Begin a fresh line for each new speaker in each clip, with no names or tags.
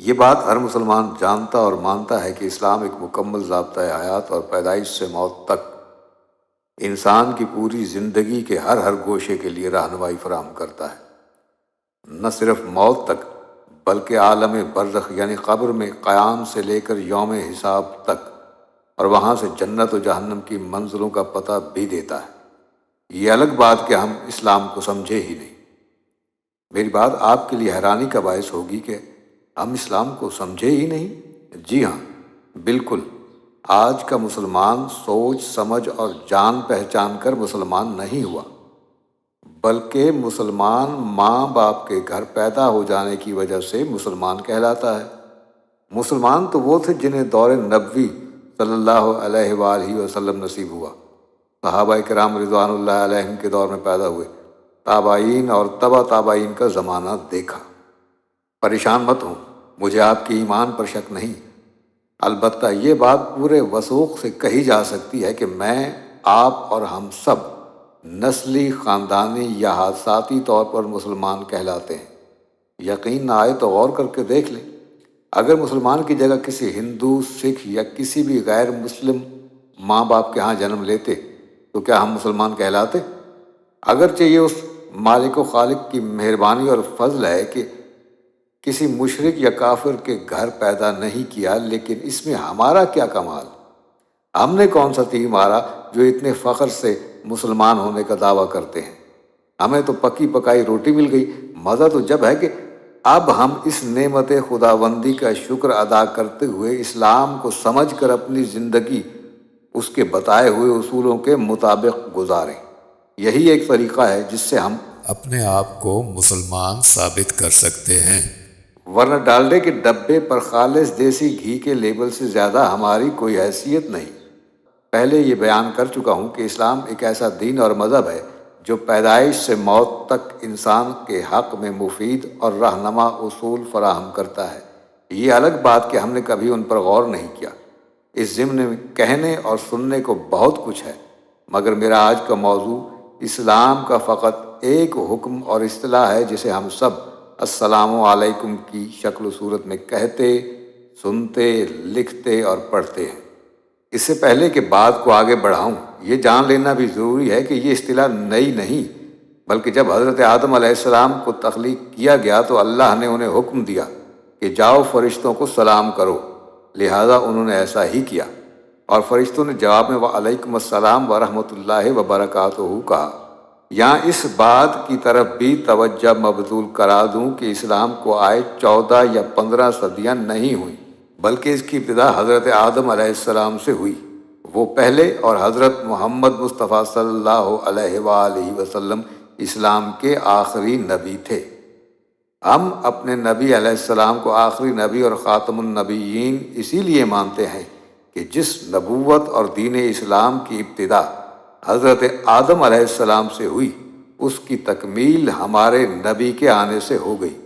یہ بات ہر مسلمان جانتا اور مانتا ہے کہ اسلام ایک مکمل ضابطۂ حیات اور پیدائش سے موت تک انسان کی پوری زندگی کے ہر گوشے کے لیے رہنمائی فراہم کرتا ہے۔ نہ صرف موت تک بلکہ عالم برزخ یعنی قبر میں قیام سے لے کر یوم حساب تک، اور وہاں سے جنت و جہنم کی منزلوں کا پتہ بھی دیتا ہے۔ یہ الگ بات کہ ہم اسلام کو سمجھے ہی نہیں۔ میری بات آپ کے لیے حیرانی کا باعث ہوگی کہ ہم اسلام کو سمجھے ہی نہیں۔ جی ہاں، بالکل۔ آج کا مسلمان سوچ سمجھ اور جان پہچان کر مسلمان نہیں ہوا، بلکہ مسلمان ماں باپ کے گھر پیدا ہو جانے کی وجہ سے مسلمان کہلاتا ہے۔ مسلمان تو وہ تھے جنہیں دور نبوی صلی اللہ علیہ وآلہ وسلم نصیب ہوا۔ صحابہ کرام رضوان اللہ علیہم کے دور میں پیدا ہوئے، تابعین اور تبع تابعین کا زمانہ دیکھا۔ پریشان مت ہوں، مجھے آپ کے ایمان پر شک نہیں، البتہ یہ بات پورے وثوق سے کہی جا سکتی ہے کہ میں، آپ اور ہم سب نسلی، خاندانی یا حادثاتی طور پر مسلمان کہلاتے ہیں۔ یقین نہ آئے تو غور کر کے دیکھ لیں، اگر مسلمان کی جگہ کسی ہندو، سکھ یا کسی بھی غیر مسلم ماں باپ کے ہاں جنم لیتے تو کیا ہم مسلمان کہلاتے؟ اگرچہ یہ اس مالک و خالق کی مہربانی اور فضل ہے کہ کسی مشرک یا کافر کے گھر پیدا نہیں کیا، لیکن اس میں ہمارا کیا کمال؟ ہم نے کون سا تیر مارا جو اتنے فخر سے مسلمان ہونے کا دعویٰ کرتے ہیں؟ ہمیں تو پکی پکائی روٹی مل گئی۔ مزہ تو جب ہے کہ اب ہم اس نعمت خداوندی کا شکر ادا کرتے ہوئے اسلام کو سمجھ کر اپنی زندگی اس کے بتائے ہوئے اصولوں کے مطابق گزاریں۔ یہی ایک طریقہ ہے جس سے ہم
اپنے آپ کو مسلمان ثابت کر سکتے ہیں،
ورنہ ڈالڈے کے ڈبے پر خالص دیسی گھی کے لیبل سے زیادہ ہماری کوئی حیثیت نہیں۔ پہلے یہ بیان کر چکا ہوں کہ اسلام ایک ایسا دین اور مذہب ہے جو پیدائش سے موت تک انسان کے حق میں مفید اور رہنما اصول فراہم کرتا ہے۔ یہ الگ بات کہ ہم نے کبھی ان پر غور نہیں کیا۔ اس ضمن میں کہنے اور سننے کو بہت کچھ ہے، مگر میرا آج کا موضوع اسلام کا فقط ایک حکم اور اصطلاح ہے جسے ہم سب السلام علیکم کی شکل و صورت میں کہتے، سنتے، لکھتے اور پڑھتے ہیں۔ اس سے پہلے کہ بات کو آگے بڑھاؤں، یہ جان لینا بھی ضروری ہے کہ یہ اصطلاح نئی نہیں، بلکہ جب حضرت آدم علیہ السلام کو تخلیق کیا گیا تو اللہ نے انہیں حکم دیا کہ جاؤ فرشتوں کو سلام کرو، لہذا انہوں نے ایسا ہی کیا، اور فرشتوں نے جواب میں وعلیکم السلام ورحمۃ اللہ وبرکاتہ کہا۔ یہاں اس بات کی طرف بھی توجہ مبذول کرا دوں کہ اسلام کو آئے 14 یا 15 صدیاں نہیں ہوئیں، بلکہ اس کی ابتدا حضرت آدم علیہ السلام سے ہوئی۔ وہ پہلے اور حضرت محمد مصطفیٰ صلی اللہ علیہ وآلہ وسلم اسلام کے آخری نبی تھے۔ ہم اپنے نبی علیہ السلام کو آخری نبی اور خاتم النبیین اسی لیے مانتے ہیں کہ جس نبوت اور دین اسلام کی ابتدا حضرت آدم علیہ السلام سے ہوئی، اس کی تکمیل ہمارے نبی کے آنے سے ہو گئی۔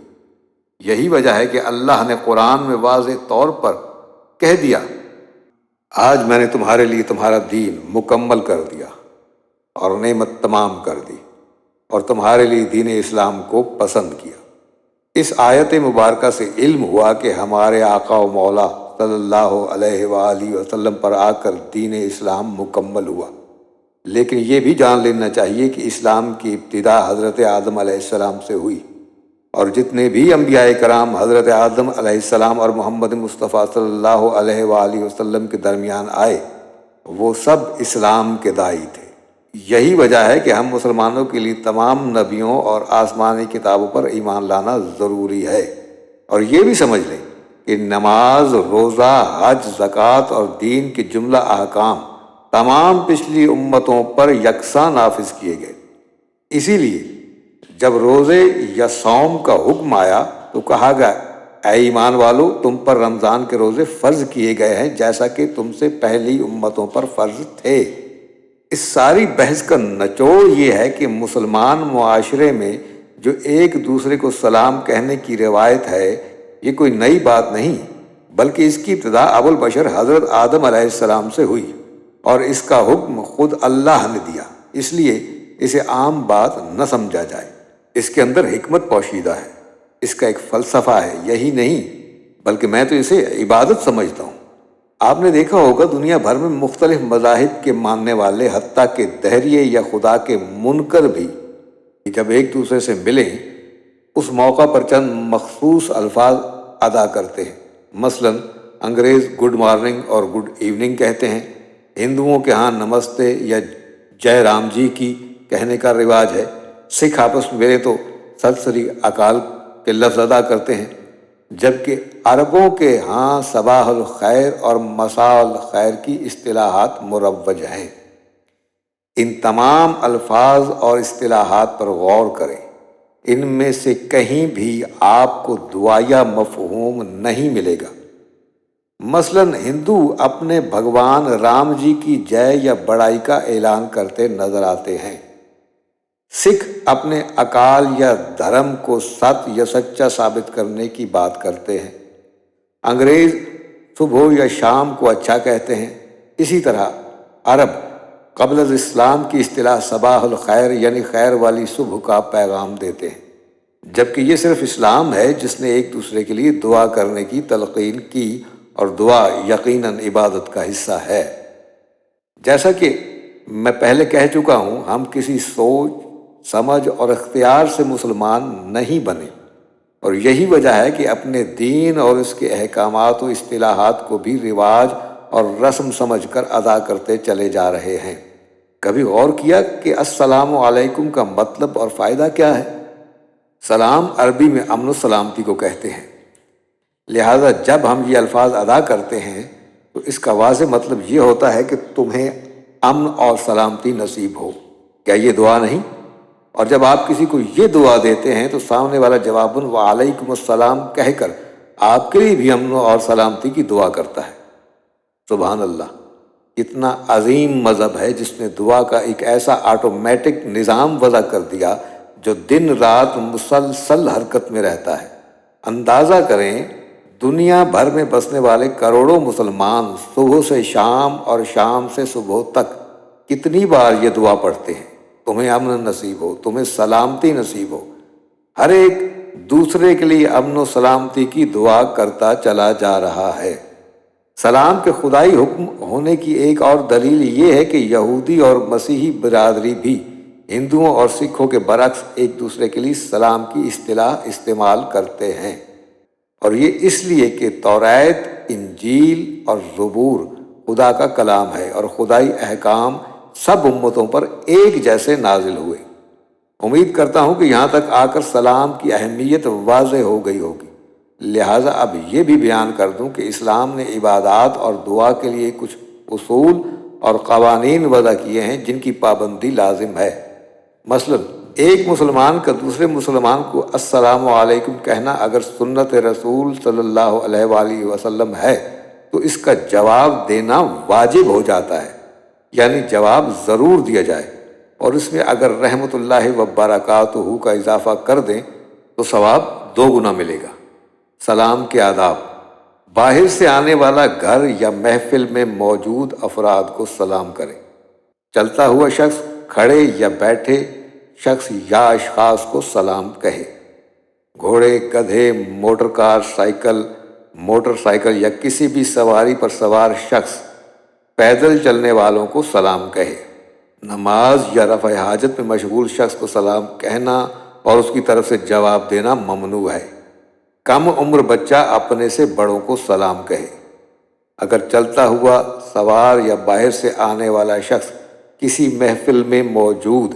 یہی وجہ ہے کہ اللہ نے قرآن میں واضح طور پر کہہ دیا، آج میں نے تمہارے لیے تمہارا دین مکمل کر دیا اور نعمت تمام کر دی اور تمہارے لیے دین اسلام کو پسند کیا۔ اس آیت مبارکہ سے علم ہوا کہ ہمارے آقا و مولا صلی اللہ علیہ وآلہ وسلم پر آ کر دین اسلام مکمل ہوا، لیکن یہ بھی جان لینا چاہیے کہ اسلام کی ابتدا حضرت آدم علیہ السلام سے ہوئی، اور جتنے بھی انبیاء کرام حضرت آدم علیہ السلام اور محمد مصطفیٰ صلی اللہ علیہ وآلہ وسلم کے درمیان آئے، وہ سب اسلام کے داعی تھے۔ یہی وجہ ہے کہ ہم مسلمانوں کے لیے تمام نبیوں اور آسمانی کتابوں پر ایمان لانا ضروری ہے، اور یہ بھی سمجھ لیں کہ نماز، روزہ، حج، زکوٰۃ اور دین کے جملہ احکام تمام پچھلی امتوں پر یکساں نافذ کیے گئے۔ اسی لیے جب روزے یا صوم کا حکم آیا تو کہا گیا، اے ایمان والو، تم پر رمضان کے روزے فرض کیے گئے ہیں جیسا کہ تم سے پہلی امتوں پر فرض تھے۔ اس ساری بحث کا نچوڑ یہ ہے کہ مسلمان معاشرے میں جو ایک دوسرے کو سلام کہنے کی روایت ہے، یہ کوئی نئی بات نہیں، بلکہ اس کی ابتدا ابو البشر حضرت آدم علیہ السلام سے ہوئی، اور اس کا حکم خود اللہ نے دیا، اس لیے اسے عام بات نہ سمجھا جائے۔ اس کے اندر حکمت پوشیدہ ہے، اس کا ایک فلسفہ ہے، یہی نہیں بلکہ میں تو اسے عبادت سمجھتا ہوں۔ آپ نے دیکھا ہوگا دنیا بھر میں مختلف مذاہب کے ماننے والے، حتیٰ کہ دہریے یا خدا کے منکر بھی، جب ایک دوسرے سے ملیں اس موقع پر چند مخصوص الفاظ ادا کرتے ہیں۔ مثلاً انگریز گڈ مارننگ اور گڈ ایوننگ کہتے ہیں، ہندوؤں کے ہاں نمستے یا جے رام جی کی کہنے کا رواج ہے، سکھ آپس میں ملے تو ست سری اکال کے لفظ ادا کرتے ہیں، جبکہ عربوں کے ہاں صباح الخیر اور مساء الخیر کی اصطلاحات مروج ہیں۔ ان تمام الفاظ اور اصطلاحات پر غور کریں، ان میں سے کہیں بھی آپ کو دعائیہ مفہوم نہیں ملے گا۔ مثلاً ہندو اپنے بھگوان رام جی کی جے یا بڑائی کا اعلان کرتے نظر آتے ہیں، سکھ اپنے اکال یا دھرم کو ست یا سچا ثابت کرنے کی بات کرتے ہیں، انگریز صبح یا شام کو اچھا کہتے ہیں۔ اسی طرح عرب قبل از اسلام کی اصطلاح صباح الخیر یعنی خیر والی صبح کا پیغام دیتے ہیں، جبکہ یہ صرف اسلام ہے جس نے ایک دوسرے کے لیے دعا کرنے کی تلقین کی، اور دعا یقیناً عبادت کا حصہ ہے۔ جیسا کہ میں پہلے کہہ چکا ہوں، ہم کسی سوچ سمجھ اور اختیار سے مسلمان نہیں بنے، اور یہی وجہ ہے کہ اپنے دین اور اس کے احکامات و اصطلاحات کو بھی رواج اور رسم سمجھ کر ادا کرتے چلے جا رہے ہیں۔ کبھی غور کیا کہ السلام علیکم کا مطلب اور فائدہ کیا ہے؟ سلام عربی میں امن و سلامتی کو کہتے ہیں، لہذا جب ہم یہ الفاظ ادا کرتے ہیں تو اس کا واضح مطلب یہ ہوتا ہے کہ تمہیں امن اور سلامتی نصیب ہو۔ کیا یہ دعا نہیں؟ اور جب آپ کسی کو یہ دعا دیتے ہیں تو سامنے والا جواباً وعلیکم السلام کہہ کر آپ کے لیے بھی امن اور سلامتی کی دعا کرتا ہے۔ سبحان اللہ! اتنا عظیم مذہب ہے جس نے دعا کا ایک ایسا آٹومیٹک نظام وضع کر دیا جو دن رات مسلسل حرکت میں رہتا ہے۔ اندازہ کریں، دنیا بھر میں بسنے والے کروڑوں مسلمان صبح سے شام اور شام سے صبح تک کتنی بار یہ دعا پڑھتے ہیں، تمہیں امن نصیب ہو، تمہیں سلامتی نصیب ہو۔ ہر ایک دوسرے کے لیے امن و سلامتی کی دعا کرتا چلا جا رہا ہے۔ سلام کے خدائی حکم ہونے کی ایک اور دلیل یہ ہے کہ یہودی اور مسیحی برادری بھی ہندوؤں اور سکھوں کے برعکس ایک دوسرے کے لیے سلام کی اصطلاح استعمال کرتے ہیں، اور یہ اس لیے کہ توریت، انجیل اور زبور خدا کا کلام ہے اور خدائی احکام سب امتوں پر ایک جیسے نازل ہوئے۔ امید کرتا ہوں کہ یہاں تک آ کر سلام کی اہمیت واضح ہو گئی ہوگی، لہٰذا اب یہ بھی بیان کر دوں کہ اسلام نے عبادات اور دعا کے لیے کچھ اصول اور قوانین وضع کیے ہیں جن کی پابندی لازم ہے۔ مثلاً ایک مسلمان کا دوسرے مسلمان کو السلام علیکم کہنا اگر سنت رسول صلی اللہ علیہ وآلہ وسلم ہے تو اس کا جواب دینا واجب ہو جاتا ہے، یعنی جواب ضرور دیا جائے، اور اس میں اگر رحمت اللہ وبرکاتہ کا اضافہ کر دیں تو ثواب 2 گنا ملے گا۔ سلام کے آداب: باہر سے آنے والا گھر یا محفل میں موجود افراد کو سلام کرے۔ چلتا ہوا شخص کھڑے یا بیٹھے شخص یا اشخاص کو سلام کہے۔ گھوڑے، گدھے، موٹر کار، موٹر سائیکل یا کسی بھی سواری پر سوار شخص پیدل چلنے والوں کو سلام کہے۔ نماز یا رفع حاجت میں مشغول شخص کو سلام کہنا اور اس کی طرف سے جواب دینا ممنوع ہے۔ کم عمر بچہ اپنے سے بڑوں کو سلام کہے۔ اگر چلتا ہوا، سوار یا باہر سے آنے والا شخص کسی محفل میں موجود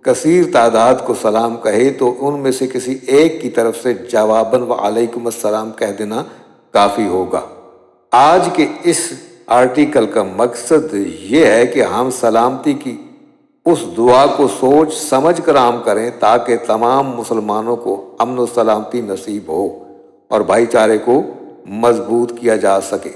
کثیر تعداد کو سلام کہے تو ان میں سے کسی ایک کی طرف سے جواباً وعلیکم السلام کہہ دینا کافی ہوگا۔ آج کے اس آرٹیکل کا مقصد یہ ہے کہ ہم سلامتی کی اس دعا کو سوچ سمجھ کر عام کریں تاکہ تمام مسلمانوں کو امن و سلامتی نصیب ہو اور بھائی چارے کو مضبوط کیا جا سکے۔